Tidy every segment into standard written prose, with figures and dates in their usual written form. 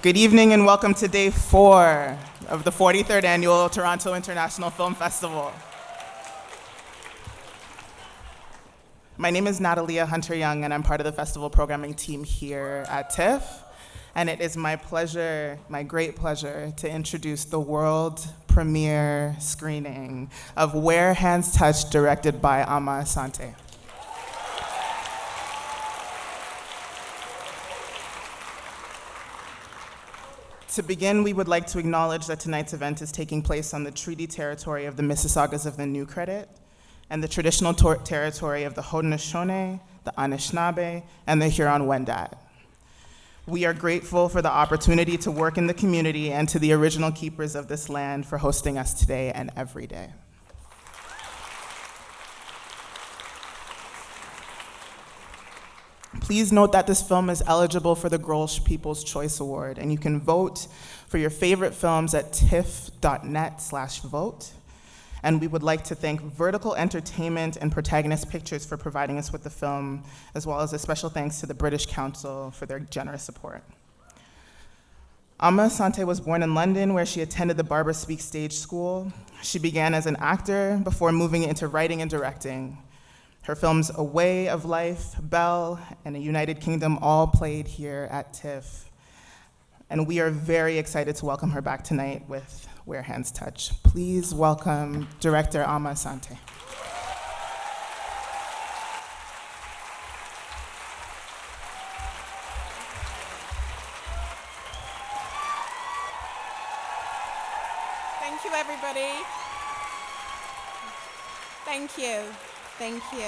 Good evening and welcome to day 4 of the 43rd Annual Toronto International Film Festival. My name is Natalia Hunter-Young and I'm part of the festival programming team here at TIFF. And it is my pleasure, my great pleasure, to introduce the world premiere screening of Where Hands Touch, directed by Amma Asante. To begin, we would like to acknowledge that tonight's event is taking place on the treaty territory of the Mississaugas of the New Credit and the traditional territory of the Haudenosaunee, the Anishinaabe, and the Huron-Wendat. We are grateful for the opportunity to work in the community and to the original keepers of this land for hosting us today and every day. Please note that this film is eligible for the Grolsch People's Choice Award, and you can vote for your favorite films at tiff.net/vote. And we would like to thank Vertical Entertainment and Protagonist Pictures for providing us with the film, as well as a special thanks to the British Council for their generous support. Amma Asante was born in London, where she attended the Barbara Speake Stage School. She began as an actor before moving into writing and directing. Her films A Way of Life, Belle, and A United Kingdom all played here at TIFF. And we are very excited to welcome her back tonight with Where Hands Touch. Please welcome director Amma Asante. Thank you, everybody. Thank you. Thank you.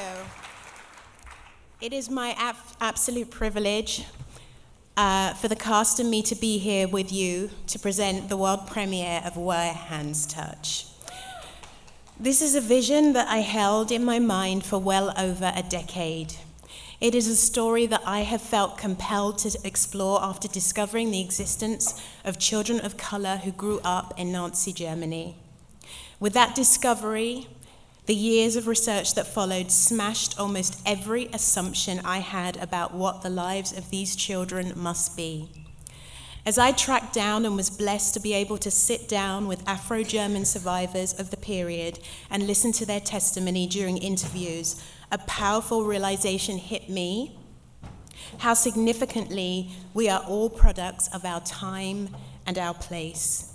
It is my absolute privilege for the cast and me to be here with you to present the world premiere of Where Hands Touch. This is a vision that I held in my mind for well over a decade. It is a story that I have felt compelled to explore after discovering the existence of children of color who grew up in Nazi Germany. With that discovery, the years of research that followed smashed almost every assumption I had about what the lives of these children must be. As I tracked down and was blessed to be able to sit down with Afro-German survivors of the period and listen to their testimony during interviews, a powerful realization hit me: how significantly we are all products of our time and our place.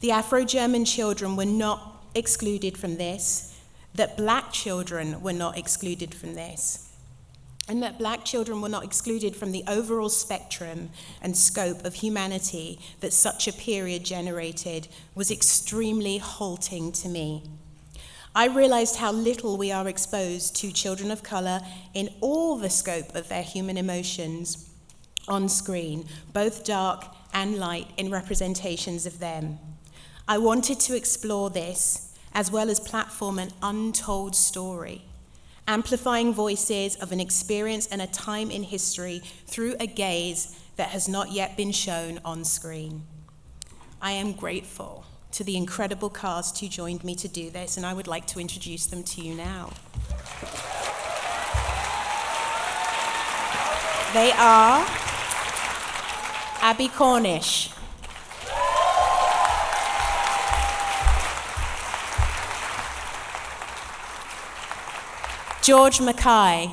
The Afro-German children were not excluded from this, that Black children were not excluded from this, and that Black children were not excluded from the overall spectrum and scope of humanity that such a period generated was extremely halting to me. I realized how little we are exposed to children of color in all the scope of their human emotions on screen, both dark and light in representations of them. I wanted to explore this, as well as platform an untold story, amplifying voices of an experience and a time in history through a gaze that has not yet been shown on screen. I am grateful to the incredible cast who joined me to do this, and I would like to introduce them to you now. They are Abby Cornish, George Mackay,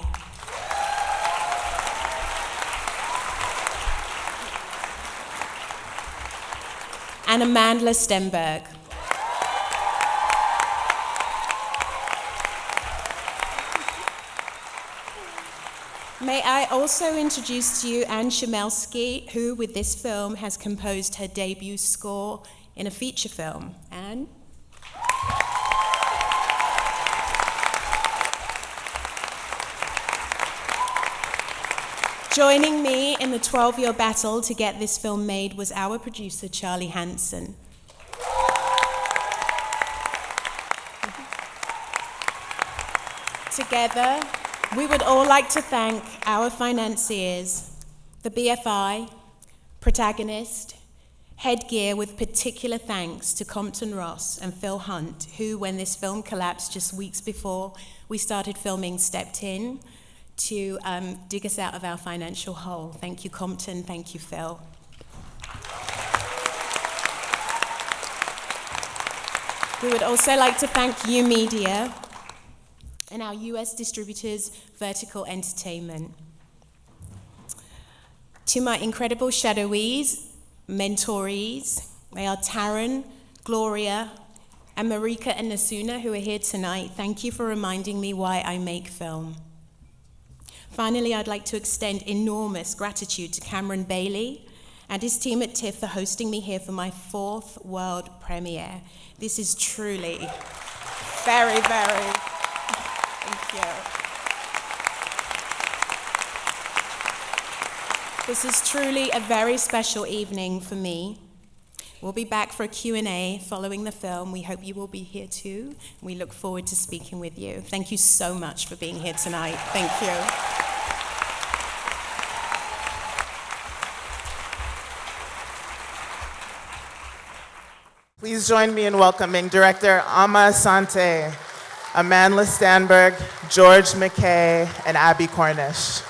and Amandla Stenberg. May I also introduce to you Anne Shemelski, who with this film has composed her debut score in a feature film. Anne? Joining me in the 12-year battle to get this film made was our producer, Charlie Hansen. Together, we would all like to thank our financiers, the BFI, Protagonist, Headgear, with particular thanks to Compton Ross and Phil Hunt, who, when this film collapsed just weeks before we started filming, stepped in to dig us out of our financial hole. Thank you, Compton. Thank you, Phil. We would also like to thank You Media and our US distributors, Vertical Entertainment. To my incredible shadowies, mentorees, they are Taryn, Gloria, and Marika and Nasuna, who are here tonight. Thank you for reminding me why I make film. Finally, I'd like to extend enormous gratitude to Cameron Bailey and his team at TIFF for hosting me here for my 4th world premiere. This is truly very, very, thank you. This is truly a very special evening for me. We'll be back for a Q&A following the film. We hope you will be here too. We look forward to speaking with you. Thank you so much for being here tonight. Thank you. Please join me in welcoming director Amma Asante, Amandla Stenberg, George McKay, and Abby Cornish.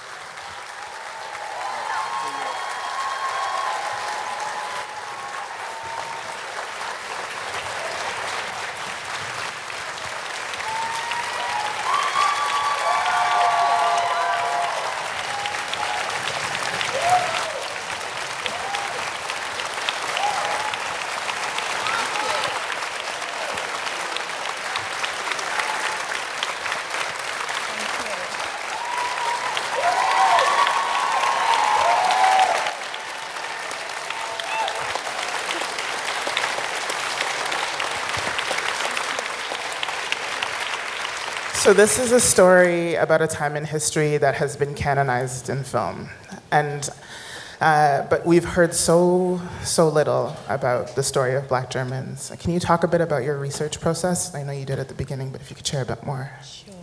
So this is a story about a time in history that has been canonized in film. But we've heard so little about the story of Black Germans. Can you talk a bit about your research process? I know you did at the beginning, but if you could share a bit more. Sure.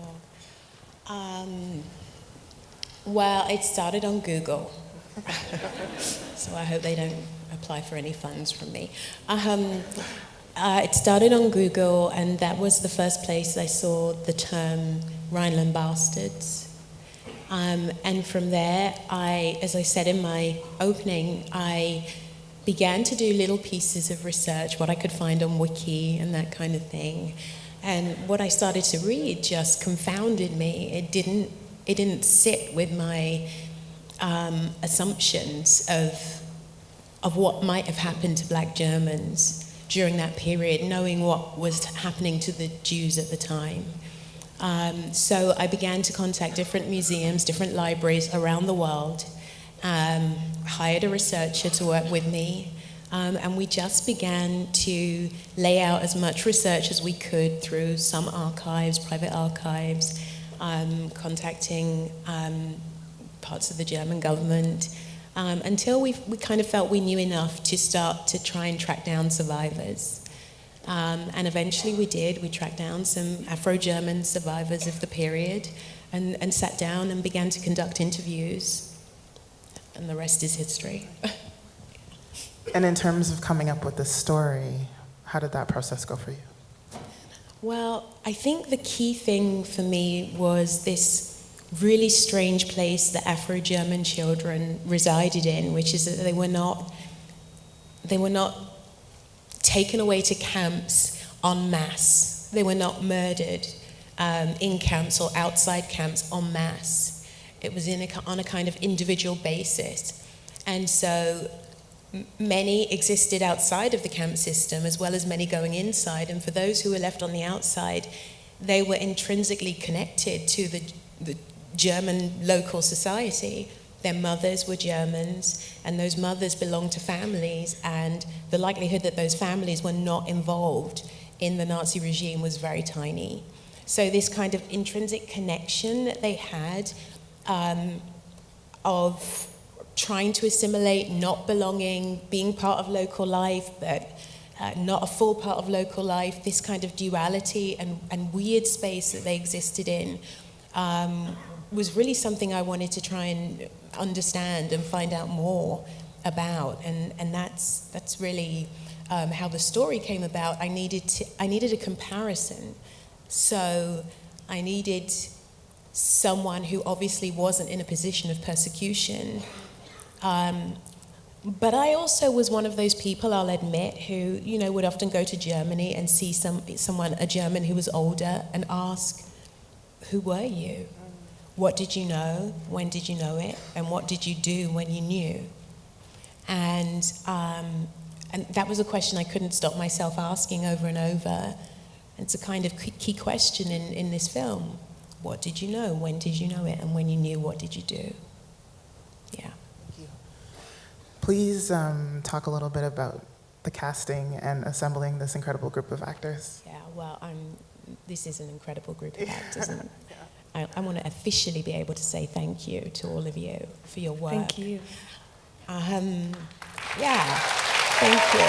Well, it started on Google. So I hope they don't apply for any funds from me. It started on Google, and that was the first place I saw the term Rhineland bastards. And from there, as I said in my opening, I began to do little pieces of research, what I could find on Wiki and that kind of thing. And what I started to read just confounded me. It didn't sit with my assumptions of what might have happened to Black Germans during that period, knowing what was happening to the Jews at the time. So I began to contact different museums, different libraries around the world, hired a researcher to work with me, and we just began to lay out as much research as we could through some archives, private archives, contacting parts of the German government, until we kind of felt we knew enough to start to try and track down survivors. And eventually we did. We tracked down some Afro-German survivors of the period and sat down and began to conduct interviews. And the rest is history. And in terms of coming up with this story, how did that process go for you? Well, I think the key thing for me was this really strange place that Afro-German children resided in, which is that they were not taken away to camps en masse. They were not murdered in camps or outside camps en masse. It was on a kind of individual basis. And so many existed outside of the camp system as well as many going inside. And for those who were left on the outside, they were intrinsically connected to the German local society. Their mothers were Germans, and those mothers belonged to families, and the likelihood that those families were not involved in the Nazi regime was very tiny. So this kind of intrinsic connection that they had of trying to assimilate, not belonging, being part of local life, but not a full part of local life, this kind of duality and weird space that they existed in was really something I wanted to try and understand and find out more about, and that's really how the story came about. I needed a comparison, so I needed someone who obviously wasn't in a position of persecution, But I also was one of those people, I'll admit, who, you know, would often go to Germany and see someone, a German who was older, and ask, who were you? What did you know? When did you know it? And what did you do when you knew? And that was a question I couldn't stop myself asking over and over. It's a kind of key question in this film. What did you know? When did you know it? And when you knew, what did you do? Yeah. Please talk a little bit about the casting and assembling this incredible group of actors. Yeah, well, this is an incredible group of actors. And I want to officially be able to say thank you to all of you for your work. Thank you. Yeah, thank you.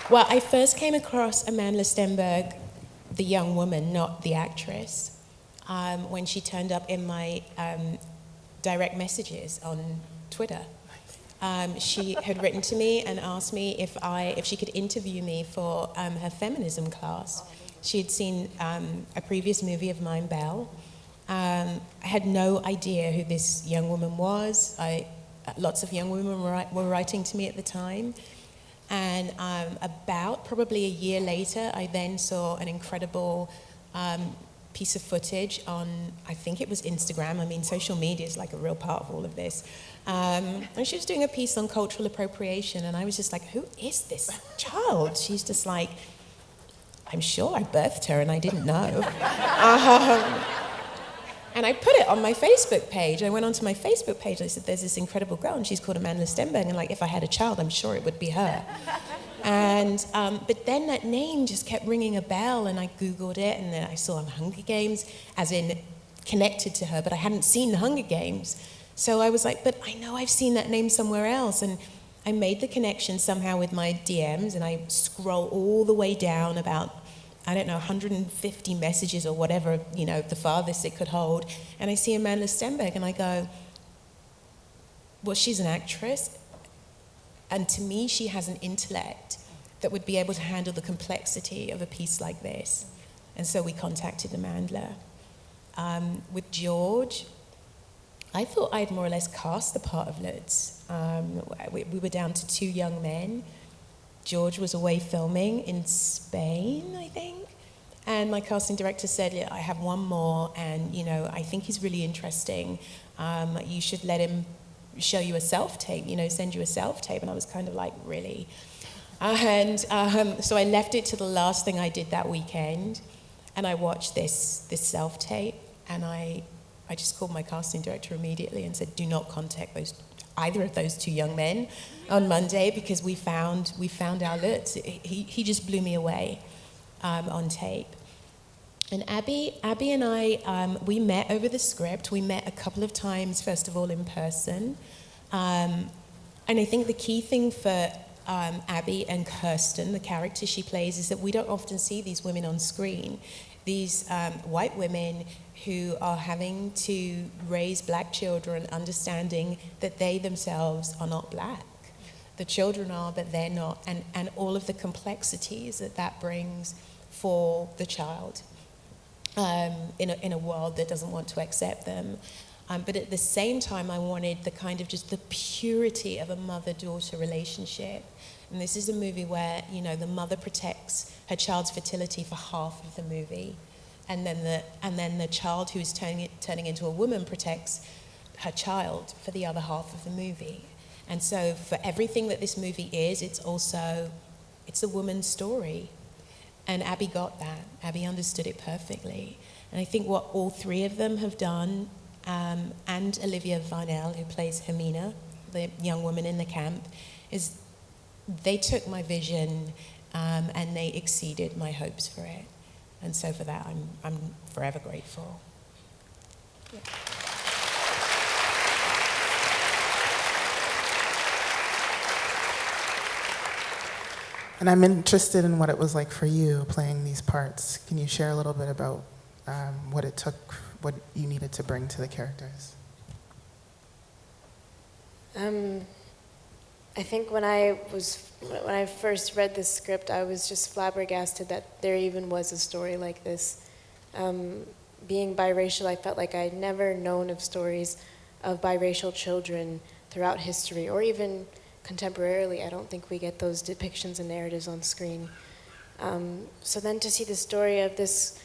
Well, I first came across Amandla Stenberg, the young woman, not the actress, when she turned up in my direct messages on Twitter. She had written to me and asked me if she could interview me for her feminism class. She had seen a previous movie of mine, Belle. I had no idea who this young woman was. Lots of young women were writing to me at the time. And about probably a year later, I then saw an incredible piece of footage on, I think it was Instagram. I mean, social media is like a real part of all of this. And she was doing a piece on cultural appropriation, and I was just like, who is this child? She's just like, I'm sure I birthed her and I didn't know. And I put it on my Facebook page. I went onto my Facebook page. I said, there's this incredible girl, and she's called Amandla Stenberg. And like, if I had a child, I'm sure it would be her. And but then that name just kept ringing a bell, and I Googled it, and then I saw Hunger Games, as in connected to her, but I hadn't seen the Hunger Games. So I was like, but I know I've seen that name somewhere else. And I made the connection somehow with my DMs, and I scroll all the way down about, I don't know, 150 messages or whatever, you know, the farthest it could hold. And I see Amandla Stenberg and I go, well, she's an actress. And to me, she has an intellect that would be able to handle the complexity of a piece like this. And so we contacted Amandla. With George, I thought I'd more or less cast the part of Lutz. We were down to 2 young men. George was away filming in Spain, I think. And my casting director said, yeah, I have one more, and you know, I think he's really interesting. You should let him show you a self-tape, you know, send you a self-tape. And I was kind of like, really? And so I left it to the last thing I did that weekend, and I watched this self-tape, and I just called my casting director immediately and said, do not contact either of those 2 young men on Monday, because we found our Lutz. He just blew me away on tape. And Abby and I, we met over the script. We met a couple of times, first of all, in person. And I think the key thing for Abby and Kirsten, the character she plays, is that we don't often see these women on screen. These white women who are having to raise black children, understanding that they themselves are not black. The children are, but they're not, and all of the complexities that brings for the child in a world that doesn't want to accept them. But at the same time, I wanted the kind of just the purity of a mother-daughter relationship. And this is a movie where, you know, the mother protects her child's fertility for half of the movie. And then the child who is turning into a woman protects her child for the other half of the movie. And so for everything that this movie is, it's a woman's story. And Abby got that. Abby understood it perfectly. And I think what all 3 of them have done, and Olivia Varnell, who plays Hermina, the young woman in the camp, is they took my vision and they exceeded my hopes for it. And so for that, I'm forever grateful. Yeah. And I'm interested in what it was like for you playing these parts. Can you share a little bit about what it took, what you needed to bring to the characters? I think when I first read this script, I was just flabbergasted that there even was a story like this, being biracial, I felt like I'd never known of stories of biracial children throughout history, or even contemporarily. I don't think we get those depictions and narratives on screen. So then to see the story of this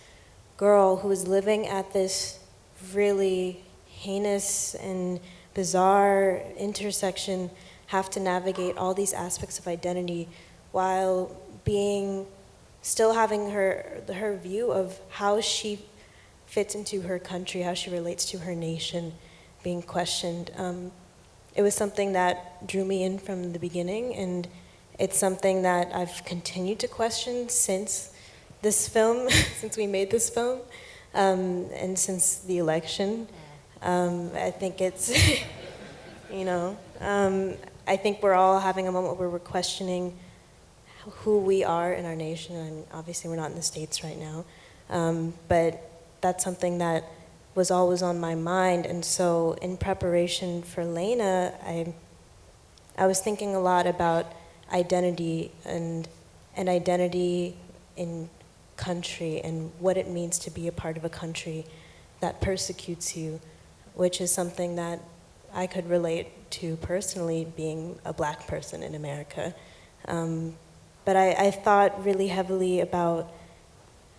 girl who is living at this really heinous and bizarre intersection, have to navigate all these aspects of identity while still having her view of how she fits into her country, how she relates to her nation, being questioned. It was something that drew me in from the beginning, and it's something that I've continued to question since this film, since we made this film, and since the election. I think it's, I think we're all having a moment where we're questioning who we are in our nation, and obviously we're not in the States right now, but that's something that was always on my mind. And so in preparation for Lena, I was thinking a lot about identity and identity in country and what it means to be a part of a country that persecutes you, which is something that I could relate to personally, being a Black person in America. But I thought really heavily about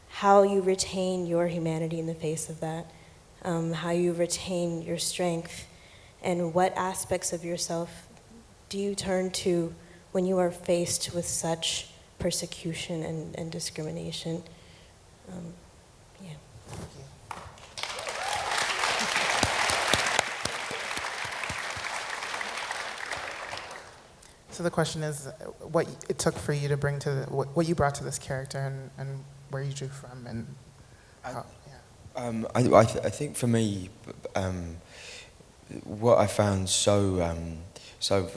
how you retain your humanity in the face of that, how you retain your strength, and what aspects of yourself do you turn to when you are faced with such persecution and discrimination. Yeah. So the question is, what it took for you to bring to what you brought to this character, and where you drew from, and how, yeah. I think for me, what I found so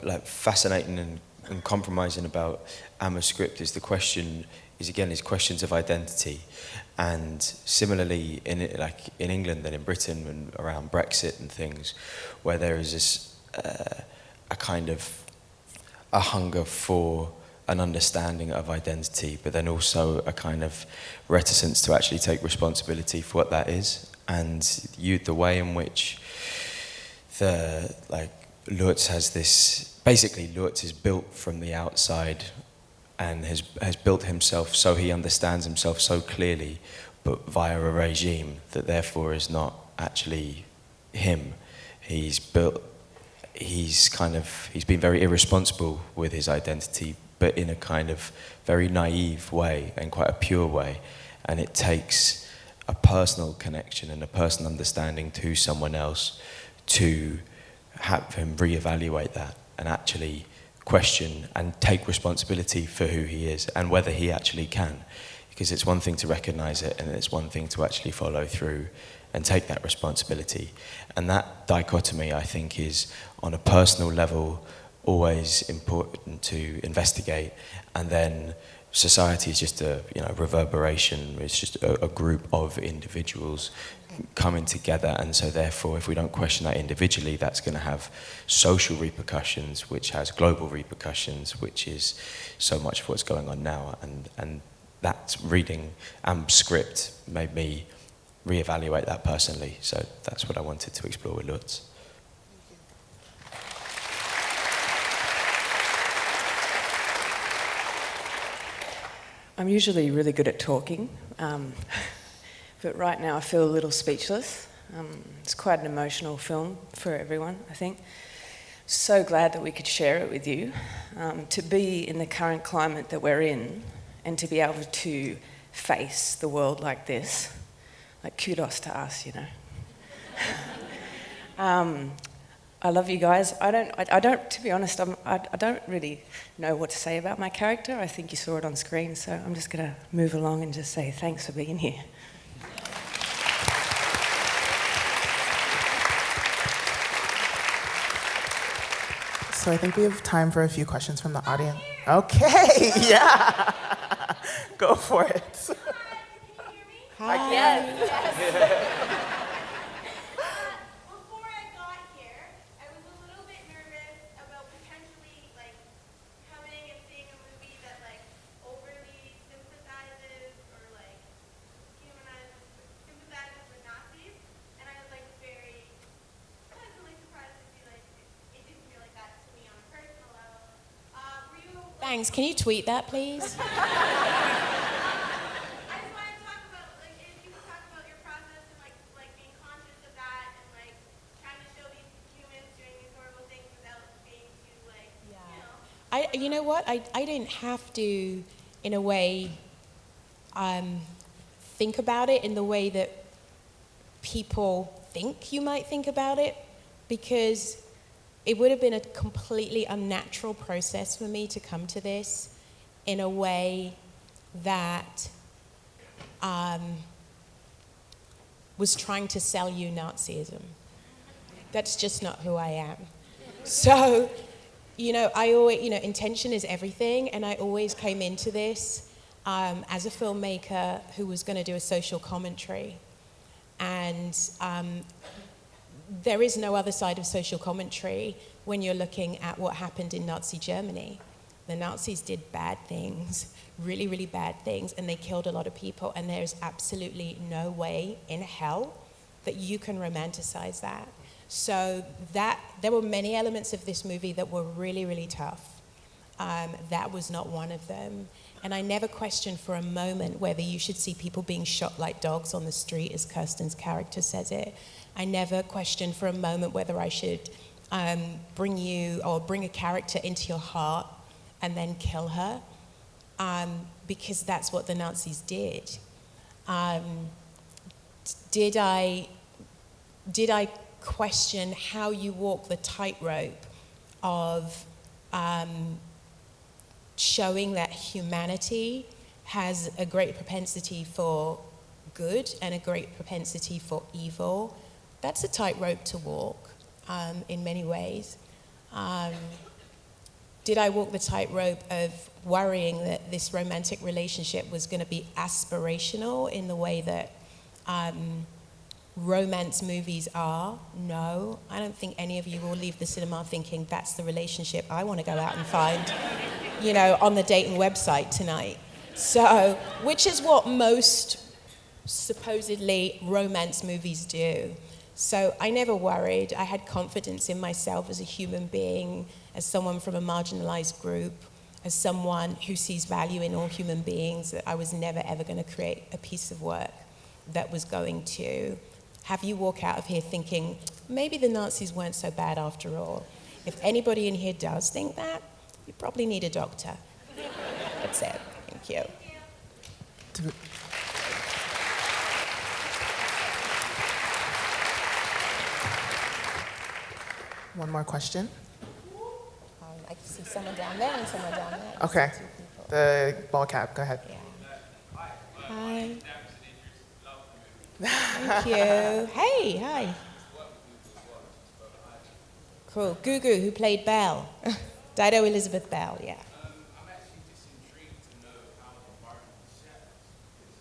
like fascinating and compromising about Amma's script is questions of identity, and similarly in England and in Britain and around Brexit and things, where there is this a kind of a hunger for an understanding of identity, but then also a kind of reticence to actually take responsibility for what that is. And the way in which Lutz has this, basically Lutz is built from the outside and has built himself so he understands himself so clearly, but via a regime that therefore is not actually him. He's been very irresponsible with his identity, but in a kind of very naive way and quite a pure way. And it takes a personal connection and a personal understanding to someone else to have him reevaluate that and actually question and take responsibility for who he is and whether he actually can. Because it's one thing to recognize it, and it's one thing to actually follow through and take that responsibility. And that dichotomy, I think, is on a personal level always important to investigate. And then society is just a reverberation. It's just a group of individuals coming together, and so therefore if we don't question that individually, that's going to have social repercussions, which has global repercussions, which is so much of what's going on now. And that reading script made me reevaluate that personally, so that's what I wanted to explore with Lutz. I'm usually really good at talking, but right now I feel a little speechless. It's quite an emotional film for everyone, I think. So glad that we could share it with you. To be in the current climate that we're in and to be able to face the world like this, like kudos to us, I love you guys. I don't. To be honest, I don't really know what to say about my character. I think you saw it on screen, so I'm just going to move along and just say thanks for being here. So I think we have time for a few questions from the audience. Okay, yeah. Go for it. Hi. Yes. Before I got here, I was a little bit nervous about potentially coming and seeing a movie that overly sympathizes or sympathizes but not Thanks. Can you tweet that, please? I just want to talk about, like, if you could talk about your process and, like being conscious of that and, like, trying to show these humans doing these horrible things without being too, like, You know what? I didn't have to, in a way, think about it in the way that people think you might think about it, because it would have been a completely unnatural process for me to come to this in a way that was trying to sell you Nazism. That's just not who I am. So, I always, intention is everything, and I always came into this as a filmmaker who was going to do a social commentary. And there is no other side of social commentary when you're looking at what happened in Nazi Germany. The Nazis did bad things, really, really bad things, and they killed a lot of people, and there's absolutely no way in hell that you can romanticize that. So there were many elements of this movie that were really, really tough. That was not one of them. And I never questioned for a moment whether you should see people being shot like dogs on the street, as Kirsten's character says it. I never questioned for a moment whether I should bring a character into your heart and then kill her, because that's what the Nazis did. Did I question how you walk the tightrope of showing that humanity has a great propensity for good and a great propensity for evil? That's a tightrope to walk in many ways. Did I walk the tightrope of worrying that this romantic relationship was going to be aspirational in the way that romance movies are? No. I don't think any of you will leave the cinema thinking that's the relationship I want to go out and find, on the dating website tonight. So, which is what most supposedly romance movies do. So I never worried. I had confidence in myself as a human being, as someone from a marginalized group, as someone who sees value in all human beings, that I was never ever going to create a piece of work that was going to have you walk out of here thinking, maybe the Nazis weren't so bad after all. If anybody in here does think that, you probably need a doctor. That's it. Thank you. One more question. I can see someone down there and someone down there. Okay. The ball cap, go ahead. Yeah. Hi. Thank you. Hey, hi. Cool. Gugu, who played Belle. Dido Elizabeth Bell, yeah. I'm actually just intrigued to know how the environment was set. Because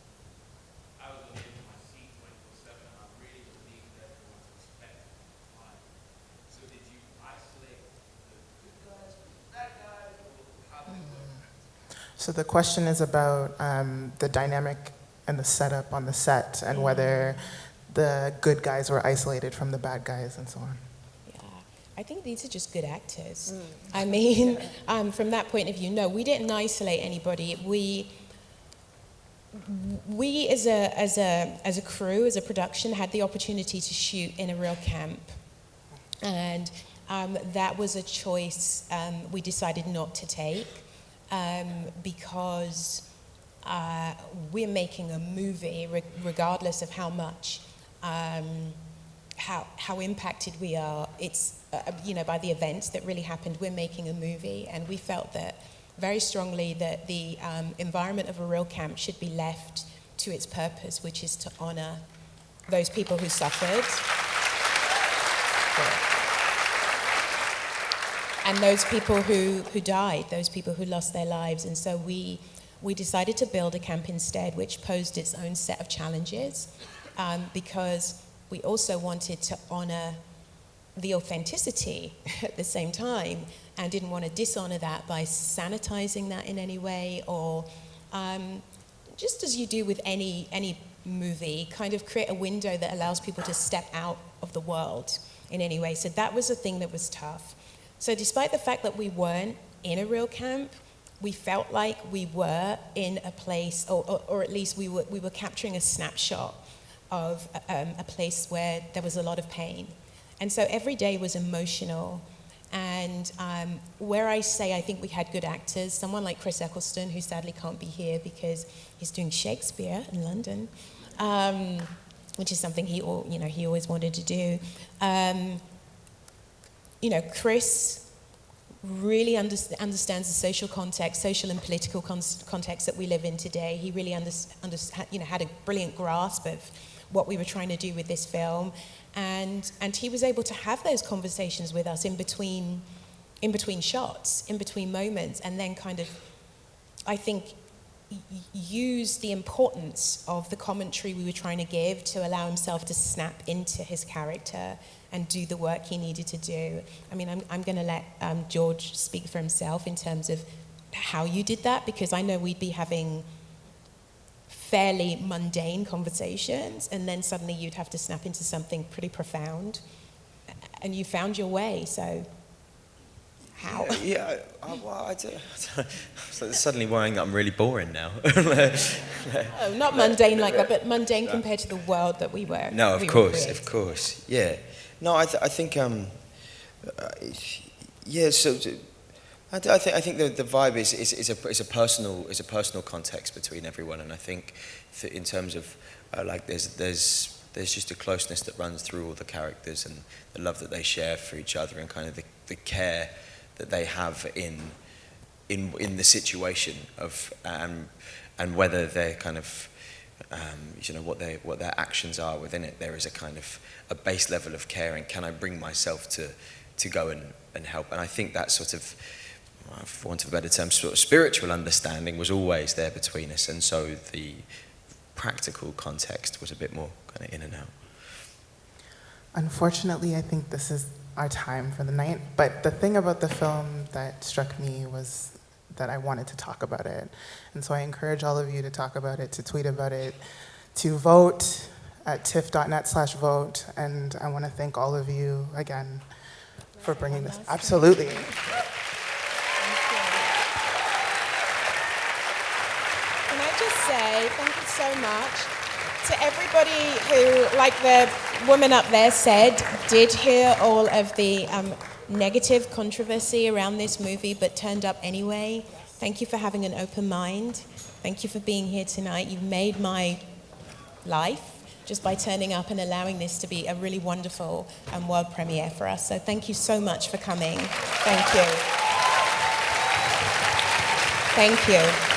I was looking at my seat 24/7, and I really believe that everyone's expecting time. So did you isolate the good guys from the bad guys, or how did it work? So the question is about the dynamic and the setup on the set, and whether the good guys were isolated from the bad guys and so on. Yeah, I think these are just good actors. I mean, from that point of view, no, we didn't isolate anybody. We as a crew, as a production, had the opportunity to shoot in a real camp. And that was a choice we decided not to take because we're making a movie, regardless of how much, how impacted we are. It's by the events that really happened. We're making a movie, and we felt that very strongly that the environment of a real camp should be left to its purpose, which is to honor those people who suffered. And those people who died, those people who lost their lives. And so we decided to build a camp instead, which posed its own set of challenges, because we also wanted to honor the authenticity at the same time, and didn't want to dishonor that by sanitizing that in any way, or just as you do with any movie, kind of create a window that allows people to step out of the world in any way. So that was a thing that was tough. So despite the fact that we weren't in a real camp, we felt like we were in a place, or at least we were capturing a snapshot of a place where there was a lot of pain. And so every day was emotional. And where I say I think we had good actors, someone like Chris Eccleston, who sadly can't be here because he's doing Shakespeare in London, which is something he always wanted to do. Chris really understands the social context, social and political context that we live in today. He really had a brilliant grasp of what we were trying to do with this film, and he was able to have those conversations with us in between shots, in between moments, and then kind of, I think, use the importance of the commentary we were trying to give to allow himself to snap into his character and do the work he needed to do. I mean, I'm going to let George speak for himself in terms of how you did that, because I know we'd be having fairly mundane conversations, and then suddenly you'd have to snap into something pretty profound, and you found your way, so how? I do. Suddenly worrying that I'm really boring now. Oh, not mundane like that, but mundane compared to the world that we were. No, of course, yeah. No, I think, yeah. So, I think the vibe is a personal context between everyone, and I think that in terms of like there's just a closeness that runs through all the characters, and the love that they share for each other, and kind of the care that they have in the situation of and whether they're kind of what their actions are within it. There is a kind of a base level of care, and can I bring myself to go and help? And I think that sort of, for want of a better term, sort of spiritual understanding was always there between us, and so the practical context was a bit more kind of in and out. Unfortunately, I think this is our time for the night, but the thing about the film that struck me was that I wanted to talk about it. And so I encourage all of you to talk about it, to tweet about it, to vote at tiff.net/vote. And I want to thank all of you again for bringing this. Absolutely. Can I just say thank you so much to everybody who, like the woman up there said, did hear all of the negative controversy around this movie but turned up anyway. Thank you for having an open mind. Thank you for being here tonight. You've made my life just by turning up and allowing this to be a really wonderful world premiere for us. So thank you so much for coming. Thank you. Thank you.